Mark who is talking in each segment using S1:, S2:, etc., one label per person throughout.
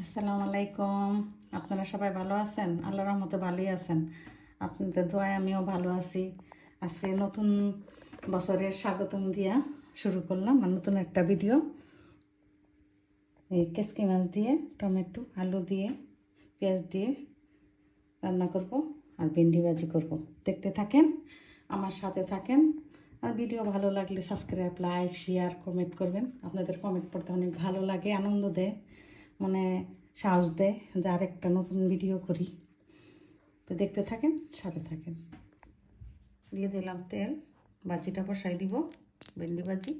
S1: আসসালামু আলাইকুম। আপনারা সবাই ভালো আছেন? আল্লাহর রহমতে ভালোই আছেন। আপনাদের দোয়ায় আমিও ভালো আছি। আজকে নতুন বছরের স্বাগতম দিয়া শুরু করলাম আর নতুন একটা ভিডিও। এই কেসকি মাছ দিয়ে টমেটো আলু দিয়ে পেঁয়াজ দিয়ে রান্না করব আর ভেন্ডি ভাজি করব। দেখতে থাকেন, আমার সাথে থাকেন। আর ভিডিও ভালো লাগলে সাবস্ক্রাইব, লাইক, শেয়ার, কমেন্ট করবেন। আপনাদের কমেন্ট পড়তে অনেক ভালো লাগে, আনন্দ দেয়, মানে সাহস দেয় যে আরেকটা নতুন ভিডিও করি। তো দেখতে থাকেন, সাথে থাকেন। দিয়ে দিলাম তেল, ভাজিটা বসাই দিব, ভেন্ডি ভাজি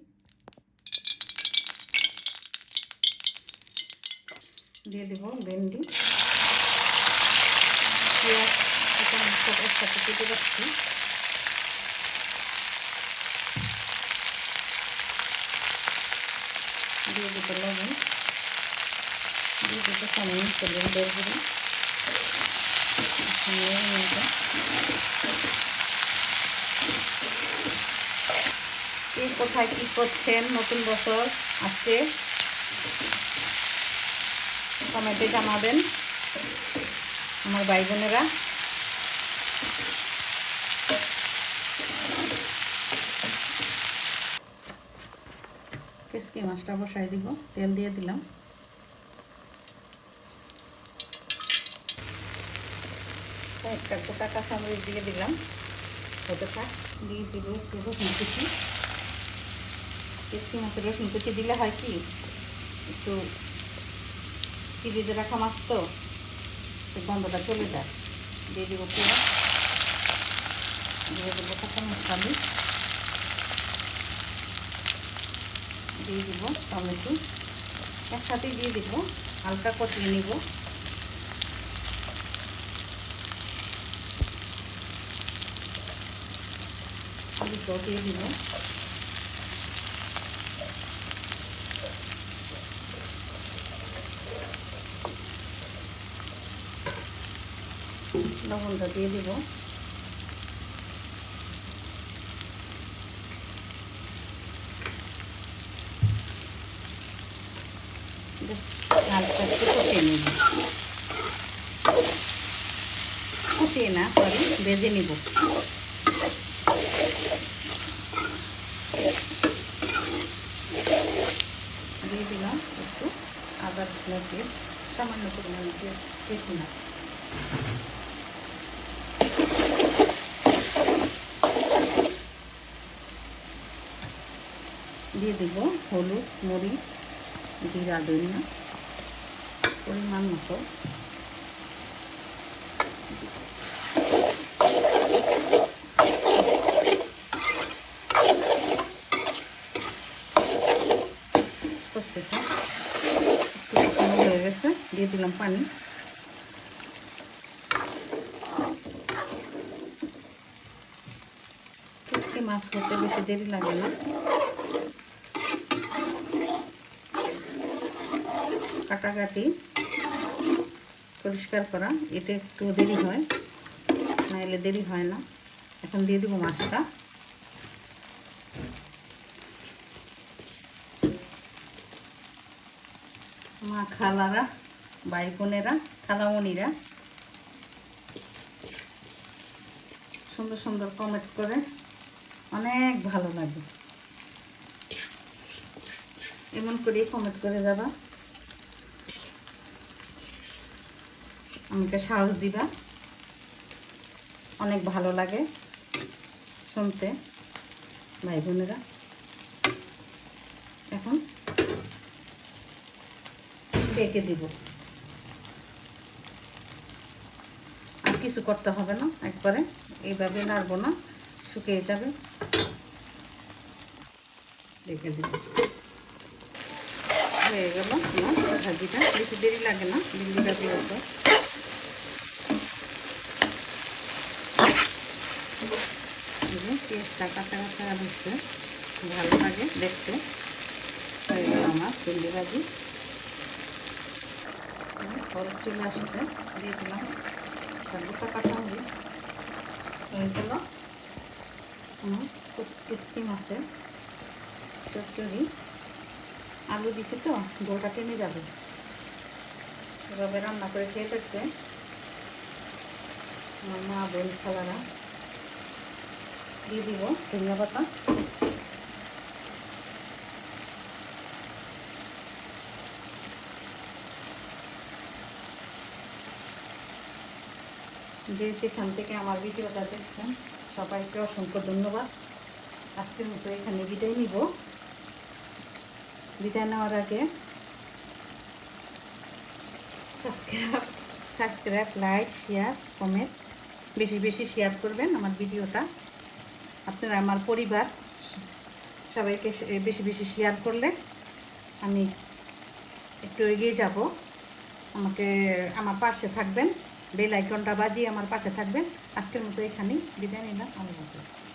S1: দিয়ে দিব, ভেন্ডি পেঁয়াজ সব একসাথে কেটে রাখছি। দিয়ে দিতে লবণ, দিয়ে দিতে সামনে তেলের বের করে কে কোথায় কী করছেন নতুন বছর আজকে কমেন্টে জানাবেন আমার ভাই বোনেরা। কেসকি মাছটা বসাই দিব, তেল দিয়ে দিলাম, একটা গোটা কাঁচামরিচ দিয়ে দিলাম, হতে থাক। দিয়ে দিব একটু রসুন কুচি। কেসকি মাছের রসুন কুচি দিলে হয় কি, একটু ফ্রিজে রাখা মাছ তো গন্ধটা চলে যায়। দিয়ে দিব পেঁয়াজ, দিয়ে দেবো কাঁচামরিচ আলু, দিয়ে দিব টমেটো, একসাথে দিয়ে দিব, হালকা কষিয়ে নিব। আলুটাও দিয়ে দিব, লবণটা দিয়ে দিব, হালকা একটু কষিয়ে নেব, কষিয়ে না সরি ভেজে নিব। দিয়ে দিলাম একটু আদা রসুনের পেস্ট, সামান্য পরিমাণে পেঁয়াজ না, দিয়ে দেব হলুদ, মরিচ, জিরা, ধনিয়া পরিমাণ মতো, কষতে থাক। একটু হয়ে গেছে, দিয়ে দিলাম পানি। কেসকি মাছ হতে বেশি দেরি লাগে না, কাটাকাটি পরিষ্কার করা এটা একটু দেরি হয়, নাহলে দেরি হয় না। এখন দিয়ে দিব মাছটা, মা খালারা, ভাই বোনেরা, খালামণিরা সুন্দর সুন্দর কমেন্ট করে, অনেক ভালো লাগে। এমন করেই কমেন্ট করে যাবা, আমাকে সাহস দিবা, অনেক ভালো লাগে শুনতে ভাই বোনেরা। এখন ঢেকে দিব, আর কিছু করতে হবে না, একবারে এইভাবে নাড়বো না, শুকিয়ে যাবে। ঢেকে দিব, হয়ে গেল আমার ভাজিটা, বেশি দেরি লাগে না ভেন্ডি ভাজি হতো। পেঁয়াজটা কাঁচা কাঁচা দিচ্ছে, ভালো লাগে দেখতে। হয়ে গেল আমার ভেন্ডি ভাজি, হলুদ চলে আসছে, দিয়ে দিলাম গোটা কাঁচামরিচ। হয়ে গেল আমার কেসকি মাছের চচ্চড়ি। আলু দিছে তো ঝোলটা টেনে যাবে। এভাবে রান্না করে খেয়ে থাকছে আমার মা বোন খালারা। দিয়ে দিব ধনিয়া পাতা। যেখান থেকে আমার ভিডিওটা দেখছেন সবাইকে অসংখ্য ধন্যবাদ। আজকের মতো এখানে বিদায় নিব। বিদায় নেওয়ার আগে সাবস্ক্রাইব লাইক শেয়ার কমেন্ট বেশি বেশি শেয়ার করবেন আমার ভিডিওটা। আপনারা আমার পরিবার, সবাইকে বেশি বেশি শেয়ার করলে আমি একটু এগিয়ে যাব। আমার পাশে থাকবেন, বেল আইকনটা বাজিয়ে আমার পাশে থাকবেন। আজকের মতো এখানেই বিদায় নিলাম। আল্লাহ হাফেজ।